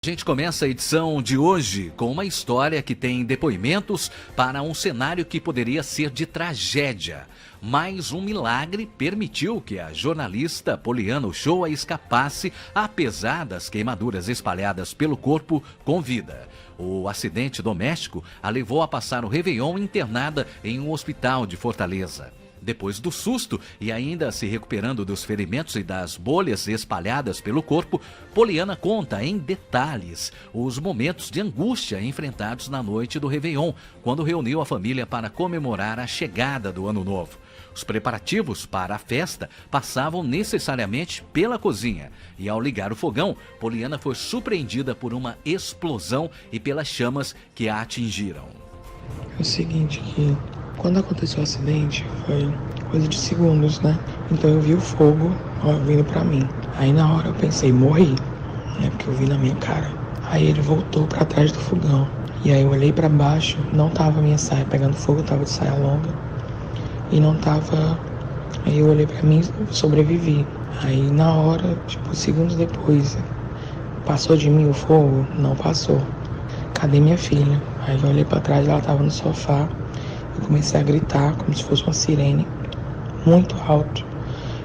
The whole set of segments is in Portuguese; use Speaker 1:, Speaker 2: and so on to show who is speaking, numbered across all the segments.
Speaker 1: A gente começa a edição de hoje com uma história que tem depoimentos para um cenário que poderia ser de tragédia. Mas um milagre permitiu que a jornalista Poliana Uchoa escapasse, apesar das queimaduras espalhadas pelo corpo com vida. O acidente doméstico a levou a passar o Réveillon internada em um hospital de Fortaleza. Depois do susto e ainda se recuperando dos ferimentos e das bolhas espalhadas pelo corpo, Poliana conta em detalhes os momentos de angústia enfrentados na noite do Réveillon, quando reuniu a família para comemorar a chegada do Ano Novo. Os preparativos para a festa passavam necessariamente pela cozinha e, ao ligar o fogão, Poliana foi surpreendida por uma explosão e pelas chamas que a atingiram.
Speaker 2: É o seguinte, que quando aconteceu o acidente, foi coisa de segundos, né? Então eu vi o fogo vindo pra mim. Aí na hora eu pensei, morri, né? Porque eu vi na minha cara. Aí ele voltou pra trás do fogão. E aí eu olhei pra baixo, não tava a minha saia pegando fogo, eu tava de saia longa. E não tava... Aí eu olhei pra mim e sobrevivi. Aí na hora, segundos depois, passou de mim o fogo? Não passou. Cadê minha filha? Aí eu olhei pra trás, ela tava no sofá. Eu comecei a gritar como se fosse uma sirene, muito alto,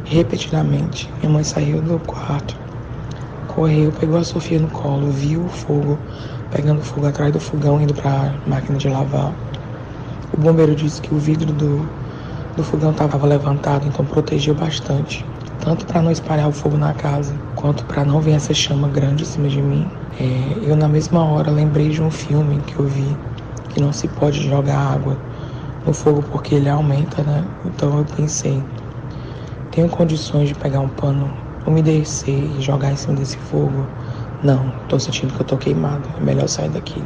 Speaker 2: repetidamente. Minha mãe saiu do quarto, correu, pegou a Sofia no colo, viu o fogo, pegando fogo atrás do fogão, indo para a máquina de lavar. O bombeiro disse que o vidro do fogão estava levantado, então protegeu bastante, tanto para não espalhar o fogo na casa, quanto para não vir essa chama grande em cima de mim. Eu, na mesma hora, lembrei de um filme que eu vi, que não se pode jogar água no fogo porque ele aumenta, né? Então eu pensei, tenho condições de pegar um pano, umedecer e jogar em cima desse fogo? Não, tô sentindo que eu tô queimado, é melhor sair daqui.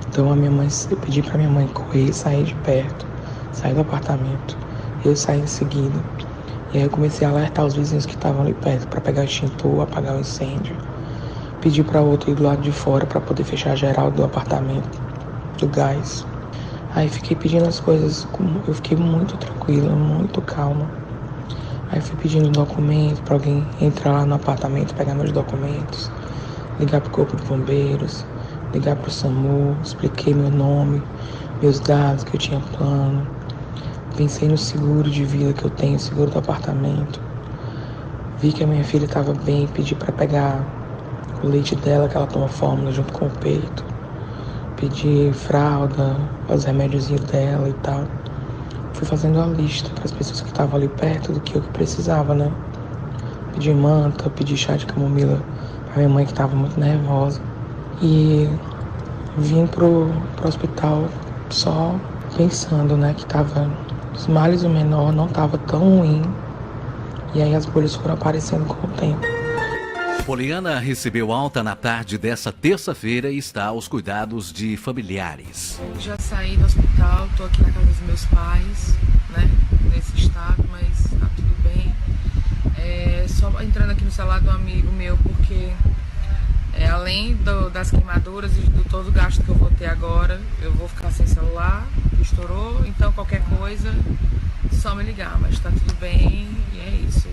Speaker 2: Então eu pedi pra minha mãe correr e sair de perto, sair do apartamento. Eu saí em seguida. E aí eu comecei a alertar os vizinhos que estavam ali perto para pegar o extintor, apagar o incêndio. Pedi para outro ir do lado de fora para poder fechar geral do apartamento, do gás. Aí fiquei pedindo as coisas, eu fiquei muito tranquila, muito calma. Aí fui pedindo documento para alguém entrar lá no apartamento, pegar meus documentos, ligar pro corpo de bombeiros, ligar pro SAMU, expliquei meu nome, meus dados, que eu tinha plano. Pensei no seguro de vida que eu tenho, seguro do apartamento. Vi que a minha filha estava bem, pedi para pegar o leite dela, que ela toma fórmula junto com o peito. Pedi fralda, os remédiozinhos dela e tal. Fui fazendo a lista para as pessoas que estavam ali perto do que eu precisava, né? Pedi manta, pedi chá de camomila para minha mãe que estava muito nervosa. E vim pro hospital só pensando, né, que tava os males o menor, não tava tão ruim. E aí as bolhas foram aparecendo com o tempo.
Speaker 1: Poliana recebeu alta na tarde dessa terça-feira e está aos cuidados de familiares.
Speaker 3: Já saí do hospital, tô aqui na casa dos meus pais, né, nesse estado, mas tá tudo bem. Só entrando aqui no celular de um amigo meu, porque além das queimaduras e do todo o gasto que eu vou ter agora, eu vou ficar sem celular, estourou, então qualquer coisa, só me ligar, mas tá tudo bem e é isso.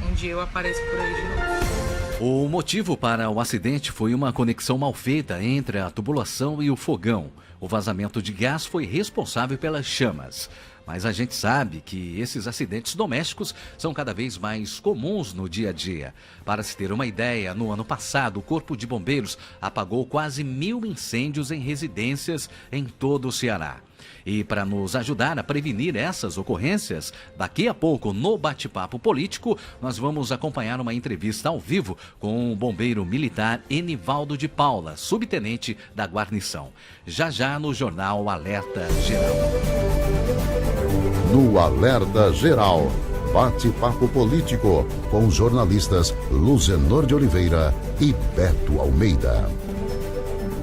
Speaker 3: Um dia eu apareço por aí de novo.
Speaker 1: O motivo para o acidente foi uma conexão mal feita entre a tubulação e o fogão. O vazamento de gás foi responsável pelas chamas. Mas a gente sabe que esses acidentes domésticos são cada vez mais comuns no dia a dia. Para se ter uma ideia, no ano passado, o Corpo de Bombeiros apagou quase 1.000 incêndios em residências em todo o Ceará. E para nos ajudar a prevenir essas ocorrências, daqui a pouco no Bate-Papo Político, nós vamos acompanhar uma entrevista ao vivo com o bombeiro militar Enivaldo de Paula, subtenente da guarnição. Já já no Jornal Alerta Geral.
Speaker 4: No Alerta Geral, Bate-Papo Político com os jornalistas Luzenor de Oliveira e Beto Almeida.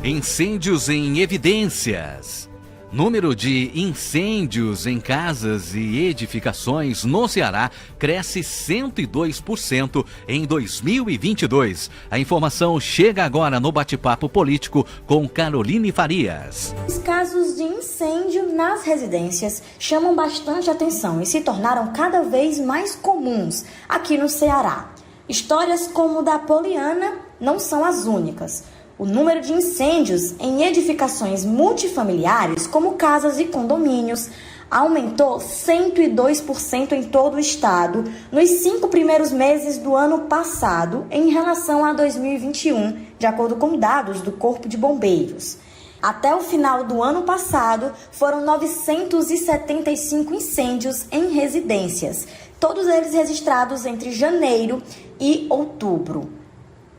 Speaker 1: Incêndios em evidências. Número de incêndios em casas e edificações no Ceará cresce 102% em 2022. A informação chega agora no Bate-Papo Político com Caroline Farias.
Speaker 5: Os casos de incêndio nas residências chamam bastante atenção e se tornaram cada vez mais comuns aqui no Ceará. Histórias como o da Poliana não são as únicas. O número de incêndios em edificações multifamiliares, como casas e condomínios, aumentou 102% em todo o estado nos 5 primeiros meses do ano passado em relação a 2021, de acordo com dados do Corpo de Bombeiros. Até o final do ano passado, foram 975 incêndios em residências, todos eles registrados entre janeiro e outubro.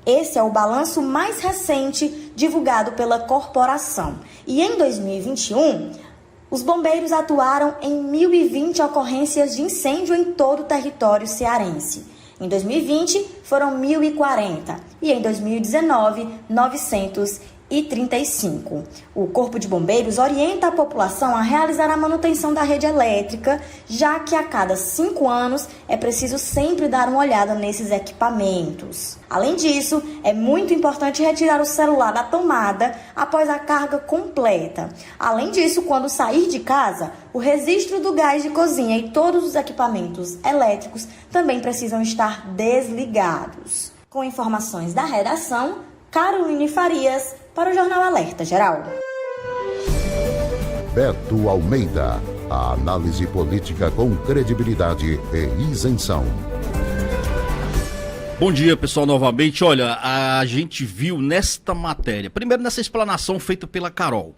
Speaker 5: Esse é o balanço mais recente divulgado pela corporação. E em 2021, os bombeiros atuaram em 1.020 ocorrências de incêndio em todo o território cearense. Em 2020, foram 1.040 e em 2019, 935. O Corpo de Bombeiros orienta a população a realizar a manutenção da rede elétrica, já que a cada 5 anos é preciso sempre dar uma olhada nesses equipamentos. Além disso, é muito importante retirar o celular da tomada após a carga completa. Além disso, quando sair de casa, o registro do gás de cozinha e todos os equipamentos elétricos também precisam estar desligados. Com informações da redação, Caroline Farias, para o Jornal Alerta Geral.
Speaker 4: Beto Almeida. A análise política com credibilidade e isenção.
Speaker 6: Bom dia, pessoal, novamente. Olha, a gente viu nesta matéria, primeiro nessa explanação feita pela Carol,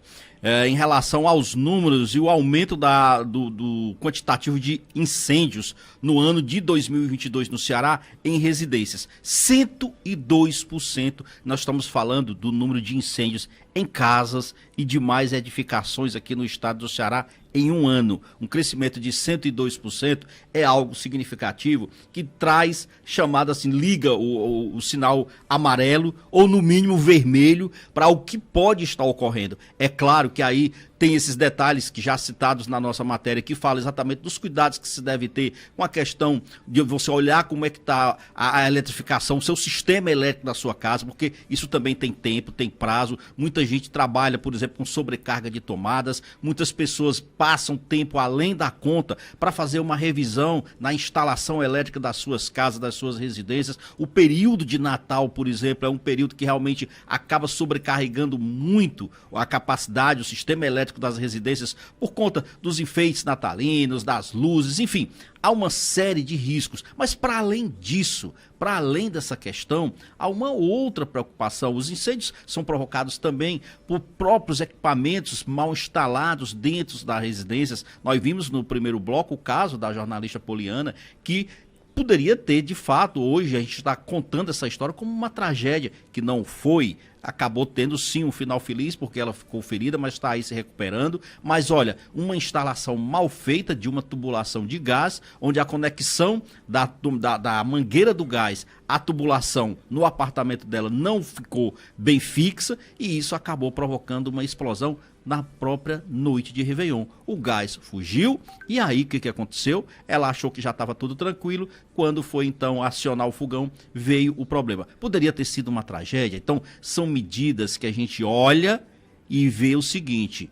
Speaker 6: em relação aos números e o aumento do quantitativo de incêndios no ano de 2022 no Ceará em residências. 102% nós estamos falando do número de incêndios em casas e demais edificações aqui no estado do Ceará em um ano. Um crescimento de 102% é algo significativo que traz chamada assim, liga o sinal amarelo ou no mínimo vermelho para o que pode estar ocorrendo. É claro que aí tem esses detalhes que já citados na nossa matéria, que fala exatamente dos cuidados que se deve ter com a questão de você olhar como é que está a eletrificação, o seu sistema elétrico da sua casa, porque isso também tem tempo, tem prazo. Muita gente trabalha, por exemplo, com sobrecarga de tomadas, muitas pessoas passam tempo além da conta para fazer uma revisão na instalação elétrica das suas casas, das suas residências. O período de Natal, por exemplo, é um período que realmente acaba sobrecarregando muito a capacidade, o sistema elétrico das residências por conta dos enfeites natalinos, das luzes, enfim, há uma série de riscos. Mas para além disso, para além dessa questão, há uma outra preocupação. Os incêndios são provocados também por próprios equipamentos mal instalados dentro das residências. Nós vimos no primeiro bloco o caso da jornalista Poliana, que poderia ter, de fato, hoje a gente está contando essa história como uma tragédia, que não foi. Acabou tendo sim um final feliz, porque ela ficou ferida, mas está aí se recuperando. Mas olha, uma instalação mal feita de uma tubulação de gás, onde a conexão da mangueira do gás à tubulação no apartamento dela não ficou bem fixa, e isso acabou provocando uma explosão na própria noite de Réveillon. O gás fugiu, e aí o que aconteceu? Ela achou que já estava tudo tranquilo, quando foi então acionar o fogão, veio o problema. Poderia ter sido uma tragédia. Então são medidas que a gente olha e vê o seguinte: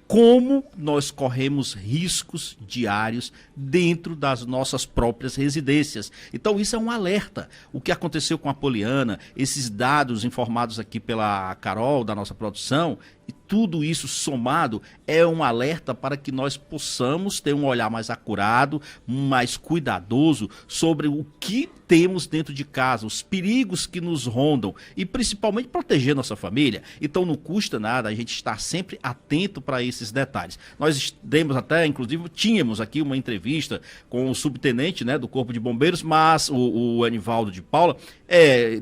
Speaker 6: como nós corremos riscos diários dentro das nossas próprias residências. Então isso é um alerta. O que aconteceu com a Poliana, esses dados informados aqui pela Carol, da nossa produção, e tudo isso somado é um alerta para que nós possamos ter um olhar mais acurado, mais cuidadoso sobre o que temos dentro de casa, os perigos que nos rondam e principalmente proteger nossa família. Então não custa nada a gente estar sempre atento para esses detalhes. Nós demos até, inclusive, tínhamos aqui uma entrevista com o subtenente, né, do Corpo de Bombeiros, mas o Anivaldo de Paula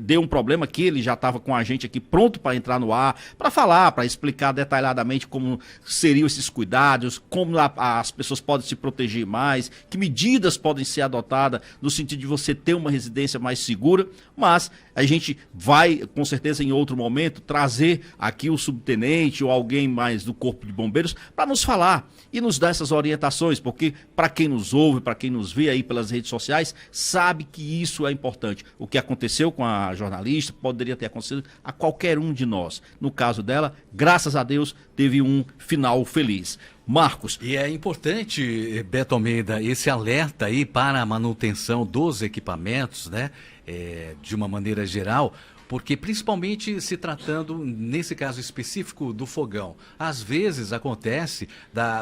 Speaker 6: deu um problema que ele já estava com a gente aqui pronto para entrar no ar, para falar, para explicar detalhadamente como seriam esses cuidados, como as pessoas podem se proteger mais, que medidas podem ser adotadas no sentido de você ter uma residência mais segura. Mas a gente vai, com certeza, em outro momento, trazer aqui o subtenente ou alguém mais do Corpo de Bombeiros para nos falar e nos dar essas orientações, porque para quem nos ouve, para quem nos vê aí pelas redes sociais, sabe que isso é importante. O que aconteceu com a jornalista poderia ter acontecido a qualquer um de nós. No caso dela, graças a Deus, teve um final feliz. Marcos.
Speaker 1: E é importante, Beto Almeida, esse alerta aí para a manutenção dos equipamentos, né? De uma maneira geral, porque principalmente se tratando, nesse caso específico do fogão, às vezes acontece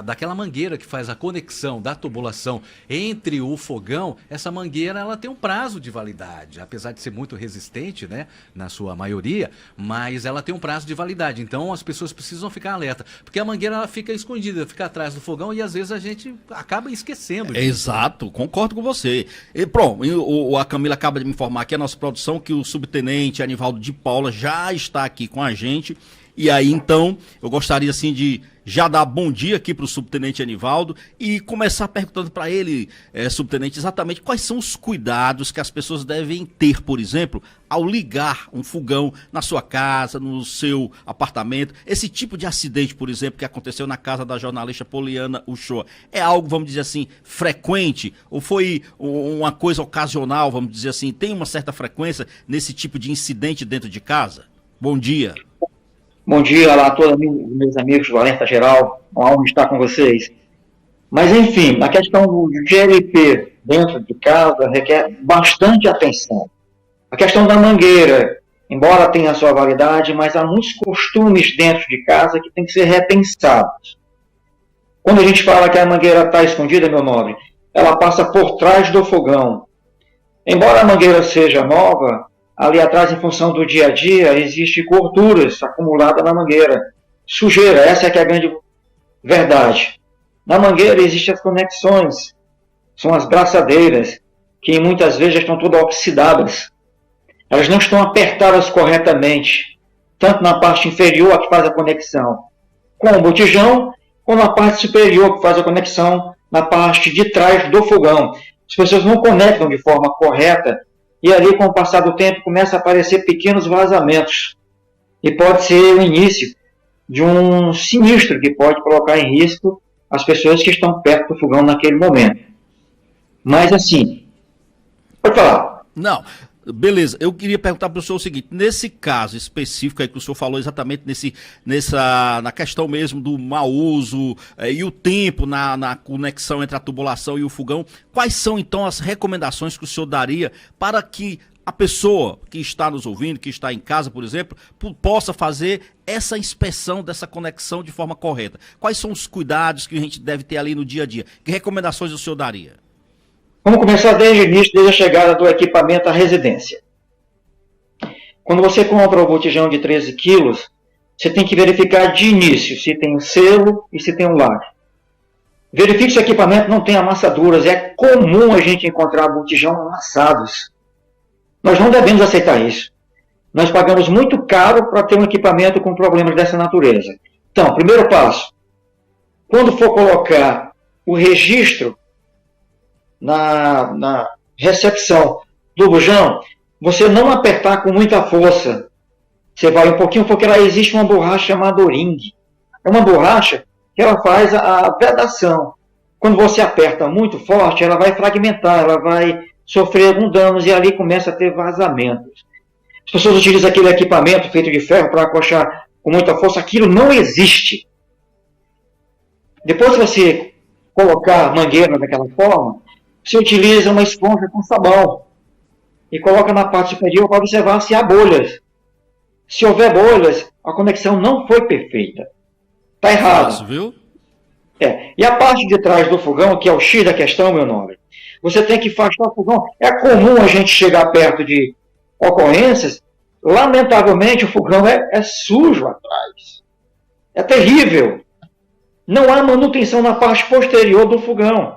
Speaker 1: daquela mangueira que faz a conexão da tubulação entre o fogão, essa mangueira ela tem um prazo de validade, apesar de ser muito resistente, né, na sua maioria, mas ela tem um prazo de validade, então as pessoas precisam ficar alerta, porque a mangueira ela fica escondida, fica atrás do fogão e às vezes a gente acaba esquecendo disso.
Speaker 6: Exato, concordo com você. E, pronto, a Camila acaba de me informar aqui, a nossa produção, que o subtenente Anivaldo de Paula já está aqui com a gente. E aí, então, eu gostaria, assim, de já dar bom dia aqui para o subtenente Anivaldo e começar perguntando para ele, subtenente, exatamente quais são os cuidados que as pessoas devem ter, por exemplo, ao ligar um fogão na sua casa, no seu apartamento. Esse tipo de acidente, por exemplo, que aconteceu na casa da jornalista Poliana Uchoa, é algo, vamos dizer assim, frequente? Ou foi uma coisa ocasional, vamos dizer assim? Tem uma certa frequência nesse tipo de incidente dentro de casa? Bom dia.
Speaker 7: Bom dia a todos meus amigos do Alerta Geral, uma honra estar com vocês. Mas, enfim, a questão do GLP dentro de casa requer bastante atenção. A questão da mangueira, embora tenha a sua validade, mas há muitos costumes dentro de casa que têm que ser repensados. Quando a gente fala que a mangueira está escondida, meu nobre, ela passa por trás do fogão. Embora a mangueira seja nova, ali atrás, em função do dia a dia, existe gorduras acumuladas na mangueira. Sujeira, essa é que é a grande verdade. Na mangueira existem as conexões, são as braçadeiras, que muitas vezes já estão todas oxidadas. Elas não estão apertadas corretamente, tanto na parte inferior, que faz a conexão com o botijão, como na parte superior, que faz a conexão na parte de trás do fogão. As pessoas não conectam de forma correta, e ali, com o passar do tempo, começa a aparecer pequenos vazamentos. E pode ser o início de um sinistro que pode colocar em risco as pessoas que estão perto do fogão naquele momento. Mas, assim, pode falar.
Speaker 6: Não, beleza. Eu queria perguntar para o senhor o seguinte, nesse caso específico aí que o senhor falou exatamente na questão mesmo do mau uso e o tempo na conexão entre a tubulação e o fogão, quais são então as recomendações que o senhor daria para que a pessoa que está nos ouvindo, que está em casa, por exemplo, possa fazer essa inspeção dessa conexão de forma correta? Quais são os cuidados que a gente deve ter ali no dia a dia? Que recomendações o senhor daria?
Speaker 7: Vamos começar desde o início, desde a chegada do equipamento à residência. Quando você compra o botijão de 13 quilos, você tem que verificar de início se tem um selo e se tem um lacre. Verifique se o equipamento não tem amassaduras. É comum a gente encontrar botijão amassados. Nós não devemos aceitar isso. Nós pagamos muito caro para ter um equipamento com problemas dessa natureza. Então, primeiro passo. Quando for colocar o registro na recepção do bujão, você não apertar com muita força. Você vai um pouquinho, porque lá existe uma borracha chamada O-ring. É uma borracha que ela faz a vedação. Quando você aperta muito forte, ela vai fragmentar, ela vai sofrer alguns danos e ali começa a ter vazamentos. As pessoas utilizam aquele equipamento feito de ferro para acochar com muita força. Aquilo não existe. Depois que você colocar a mangueira daquela forma, você utiliza uma esponja com sabão e coloca na parte superior para observar se há bolhas. Se houver bolhas, a conexão não foi perfeita. Está errado.
Speaker 6: Isso, viu?
Speaker 7: E a parte de trás do fogão, que é o X da questão, meu nobre, você tem que afastar o fogão. É comum a gente chegar perto de ocorrências, lamentavelmente o fogão é sujo atrás. É terrível. Não há manutenção na parte posterior do fogão.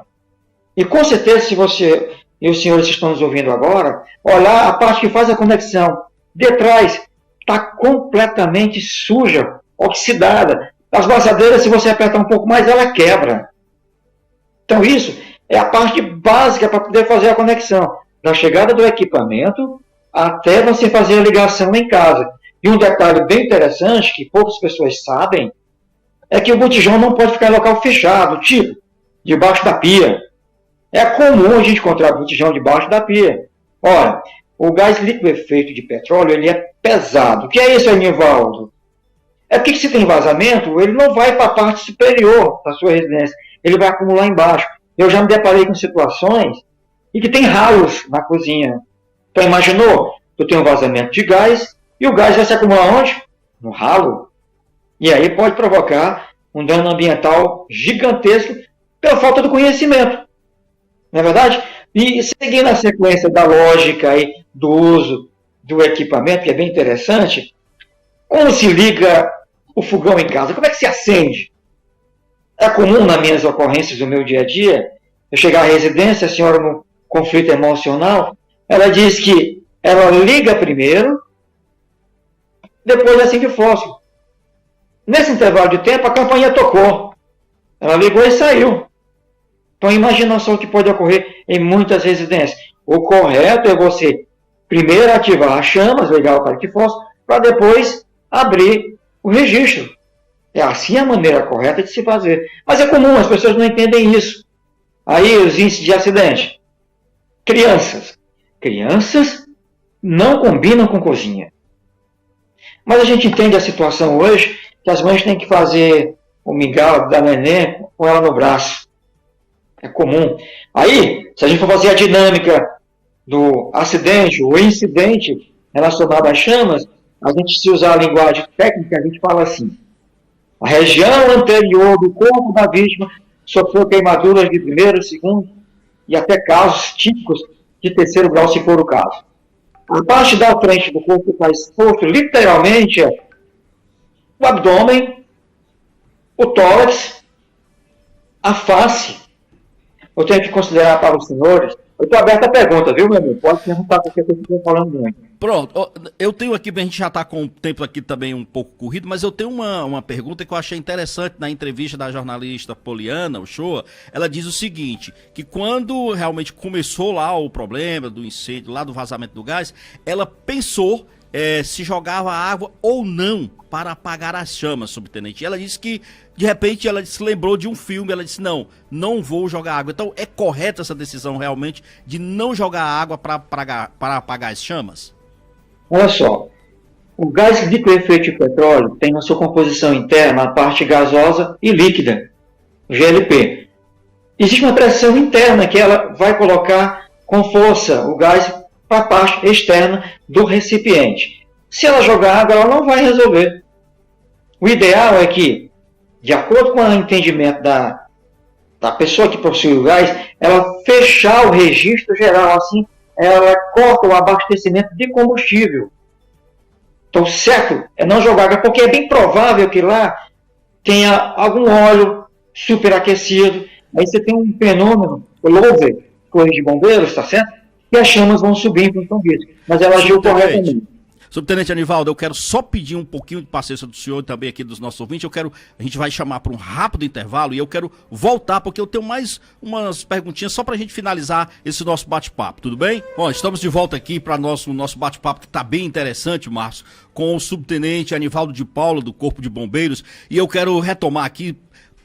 Speaker 7: E com certeza, se você e os senhores que estão nos ouvindo agora, olhar a parte que faz a conexão de trás, está completamente suja, oxidada. As braçadeiras, se você apertar um pouco mais, ela quebra. Então isso é a parte básica para poder fazer a conexão, da chegada do equipamento até você fazer a ligação em casa. E um detalhe bem interessante, que poucas pessoas sabem, é que o botijão não pode ficar em local fechado, tipo, debaixo da pia. É comum a gente encontrar botijão debaixo da pia. Ora, o gás líquido feito de petróleo, ele é pesado. O que é isso, Anivaldo? É porque se tem vazamento, ele não vai para a parte superior da sua residência. Ele vai acumular embaixo. Eu já me deparei com situações em que tem ralos na cozinha. Então, imaginou? Tu tem um vazamento de gás E o gás vai se acumular onde? No ralo. E aí pode provocar um dano ambiental gigantesco pela falta do conhecimento. Não é verdade? E seguindo a sequência da lógica aí do uso do equipamento, que é bem interessante, como se liga o fogão em casa? Como é que se acende? É comum nas minhas ocorrências do meu dia a dia, eu chegar à residência, a senhora no conflito emocional, ela diz que ela liga primeiro, depois acende o fósforo. Nesse intervalo de tempo, a campainha tocou. Ela ligou e saiu. Então, imagina só o que pode ocorrer em muitas residências. O correto é você primeiro ativar as chamas, ligar o parque fósforo, para depois abrir o registro. É assim a maneira correta de se fazer. Mas é comum, as pessoas não entendem isso. Aí, os índices de acidente. Crianças. Crianças não combinam com cozinha. Mas a gente entende a situação hoje, que as mães têm que fazer o mingau da neném com ela no braço. É comum. Aí, se a gente for fazer a dinâmica do acidente ou incidente relacionado às chamas, a gente, se usar a linguagem técnica, a gente fala assim: a região anterior do corpo da vítima sofreu queimaduras de primeiro, segundo e até casos típicos de terceiro grau, se for o caso. A parte da frente do corpo está exposto, literalmente, é o abdômen, o tórax, a face. Eu tenho que considerar para os senhores. Eu estou aberto a pergunta, viu, meu amigo? Pode perguntar, porque eu estou falando muito.
Speaker 6: Pronto, eu tenho aqui, a gente já está com o tempo aqui também um pouco corrido, mas eu tenho uma pergunta que eu achei interessante na entrevista da jornalista Poliana Uchoa. Ela diz o seguinte, que quando realmente começou lá o problema do incêndio, lá do vazamento do gás, ela pensou se jogava água ou não para apagar as chamas, subtenente. Ela disse que, de repente, ela se lembrou de um filme, ela disse, não vou jogar água. Então, é correta essa decisão realmente de não jogar água para apagar as chamas?
Speaker 7: Olha só, o gás de efeito de petróleo tem na sua composição interna a parte gasosa e líquida, o GLP. Existe uma pressão interna que ela vai colocar com força o gás para a parte externa do recipiente. Se ela jogar água, ela não vai resolver. O ideal é que, de acordo com o entendimento da pessoa que possui o gás, ela fechar o registro geral, assim, ela corta o abastecimento de combustível. Então, certo é não jogar água, porque é bem provável que lá tenha algum óleo superaquecido. Aí você tem um fenômeno, o Lover, corpo de bombeiros, está certo? E as chamas vão subir em função disso. Mas ela agiu corretamente.
Speaker 6: Subtenente Anivaldo, eu quero só pedir um pouquinho de paciência do senhor e também aqui dos nossos ouvintes. A gente vai chamar para um rápido intervalo e eu quero voltar, porque eu tenho mais umas perguntinhas só para a gente finalizar esse nosso bate-papo, tudo bem? Bom, estamos de volta aqui para o nosso bate-papo, que está bem interessante, Márcio, com o subtenente Anivaldo de Paula, do Corpo de Bombeiros, e eu quero retomar aqui,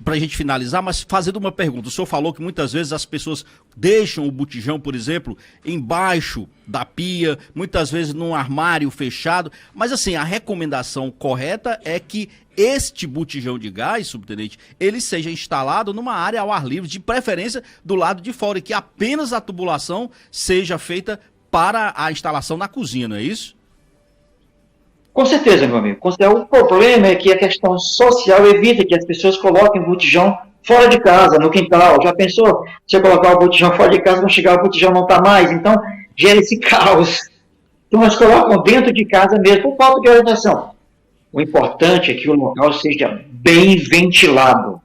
Speaker 6: para a gente finalizar, mas fazendo uma pergunta. O senhor falou que muitas vezes as pessoas deixam o botijão, por exemplo, embaixo da pia, muitas vezes num armário fechado, mas assim, a recomendação correta é que este botijão de gás, subtenente, ele seja instalado numa área ao ar livre, de preferência do lado de fora, e que apenas a tubulação seja feita para a instalação na cozinha, não é isso?
Speaker 7: Com certeza, meu amigo. O problema é que a questão social evita que as pessoas coloquem o botijão fora de casa, no quintal. Já pensou? Se eu colocar o botijão fora de casa, quando chegar o botijão não está mais. Então, gera esse caos. Então, elas colocam dentro de casa mesmo, por falta de orientação. O importante é que o local seja bem ventilado.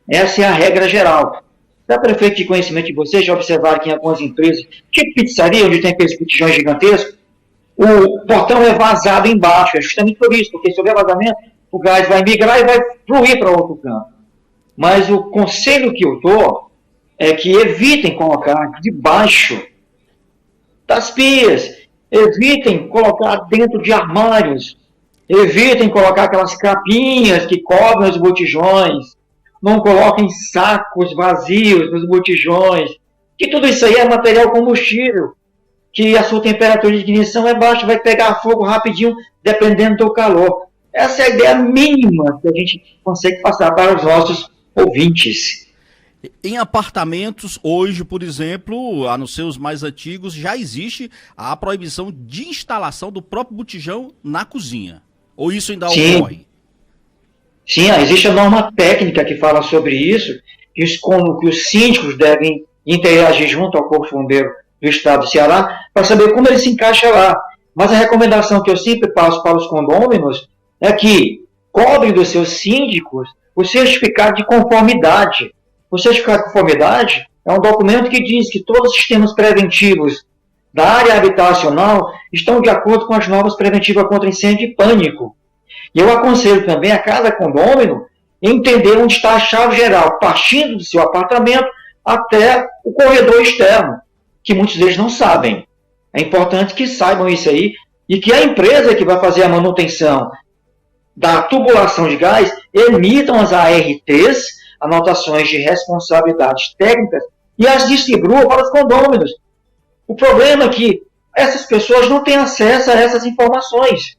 Speaker 7: Essa é a regra geral. Para prefeito de conhecimento de vocês, já observaram que em algumas empresas, tipo pizzaria, onde tem aqueles botijões gigantescos, o portão é vazado embaixo, é justamente por isso, porque se houver vazamento, o gás vai migrar e vai fluir para outro canto. Mas o conselho que eu dou é que evitem colocar debaixo das pias, evitem colocar dentro de armários, evitem colocar aquelas capinhas que cobrem os botijões, não coloquem sacos vazios nos botijões, que tudo isso aí é material combustível, que a sua temperatura de ignição é baixa, vai pegar fogo rapidinho, dependendo do calor. Essa é a ideia mínima que a gente consegue passar para os nossos ouvintes.
Speaker 6: Em apartamentos, hoje, por exemplo, a não ser os mais antigos, já existe a proibição de instalação do próprio botijão na cozinha. Ou isso ainda ocorre?
Speaker 7: Sim, existe a norma técnica que fala sobre isso, que os síndicos devem interagir junto ao Corpo de Bombeiro do Estado do Ceará para saber como ele se encaixa lá. Mas a recomendação que eu sempre passo para os condôminos é que cobrem dos seus síndicos o certificado de conformidade. O certificado de conformidade é um documento que diz que todos os sistemas preventivos da área habitacional estão de acordo com as normas preventivas contra incêndio e pânico. E eu aconselho também a cada condômino entender onde está a chave geral, partindo do seu apartamento até o corredor externo, que muitos deles não sabem. É importante que saibam isso aí e que a empresa que vai fazer a manutenção da tubulação de gás emitam as ARTs, anotações de responsabilidades técnicas, e as distribuam para os condôminos. O problema é que essas pessoas não têm acesso a essas informações.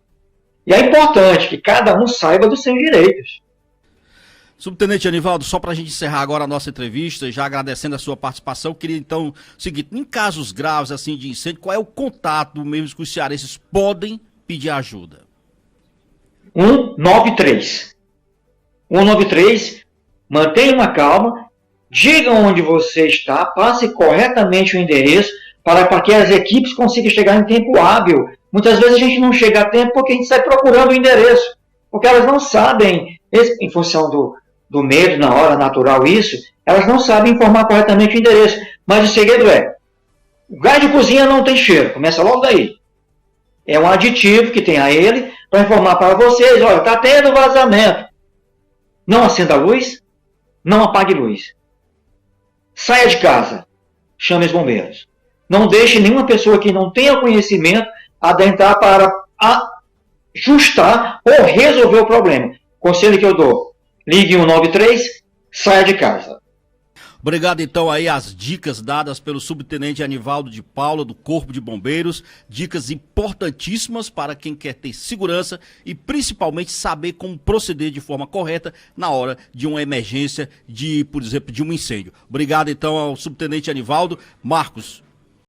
Speaker 7: E é importante que cada um saiba dos seus direitos.
Speaker 6: Subtenente Anivaldo, só para a gente encerrar agora a nossa entrevista, já agradecendo a sua participação, queria então o seguinte: em casos graves assim de incêndio, qual é o contato mesmo que os cearenses podem pedir ajuda?
Speaker 7: 193. 193, mantenha uma calma, diga onde você está, passe corretamente o endereço para que as equipes consigam chegar em tempo hábil. Muitas vezes a gente não chega a tempo porque a gente sai procurando o endereço, porque elas não sabem, em função do medo na hora natural isso, elas não sabem informar corretamente o endereço. Mas o segredo é, o gás de cozinha não tem cheiro, começa logo daí. É um aditivo que tem a ele para informar para vocês, olha, está tendo vazamento. Não acenda a luz, não apague luz. Saia de casa, chame os bombeiros. Não deixe nenhuma pessoa que não tenha conhecimento adentrar para ajustar ou resolver o problema. Conselho que eu dou, ligue 193, saia de casa.
Speaker 6: Obrigado então aí às dicas dadas pelo subtenente Anivaldo de Paula do Corpo de Bombeiros, dicas importantíssimas para quem quer ter segurança e principalmente saber como proceder de forma correta na hora de uma emergência, por exemplo, de um incêndio. Obrigado então ao subtenente Anivaldo. Marcos,